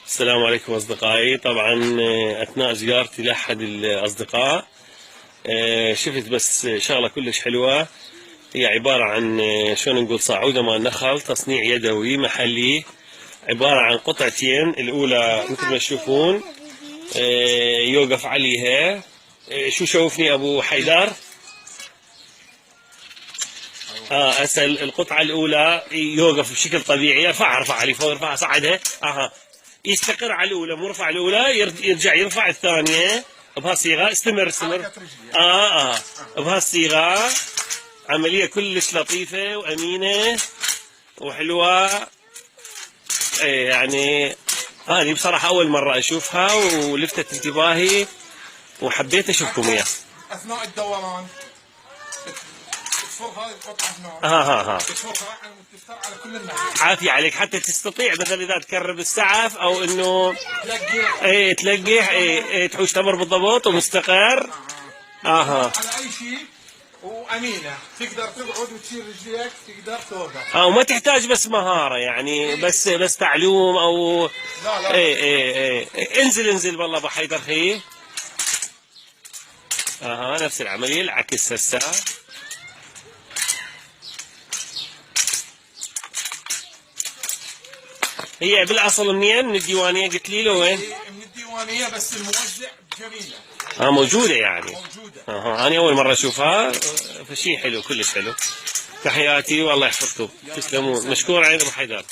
السلام عليكم أصدقائي. طبعا أثناء زيارتي لأحد الأصدقاء شفت بس شغلة كلش حلوة. هي عبارة عن شلون نقول صاعودة مال نخل، تصنيع يدوي محلي، عبارة عن قطعتين. الأولى مثل ما تشوفون يوقف عليها. شو شوفني أبو حيدر؟ أسأل القطعة الأولى يوقف بشكل طبيعي. ارفع علي فوق، ارفعها صعدها. يستقر على الأولى، مو رفع الأولى يرجع يرفع الثانية بهالصيغة. استمر. بهالصيغة عملية كلش لطيفة وأمينة وحلوة. يعني هذه بصراحة أول مرة أشوفها ولفتت انتباهي وحبيت أشوفكم إياها. أثناء الدوران تفر هذه القطعة هنا. تفرها على كل الناحية. عافية عليك، حتى تستطيع مثلا إذا تكرب السعف أو إنه تلقح تحوش تمر بالضبط ومستقر. على أي شيء وأمينة، تقدر تقعد وتشيل رجليك، تقدر توقف. وما تحتاج بس مهارة، يعني بس تعلوم أو لا. انزل والله أبو حيدر خي. نفس العملية العكس هسه. هي بالاصل منين؟ من الديوانيه قلت لي له وين؟ من الديوانيه، بس الموزع جميله. موجوده يعني. موجوده. انا اول مره اشوفها، فشي حلو كلش حلو. تحياتي والله يحفظكم، تسلمون، مشكور عين ابو حيدر.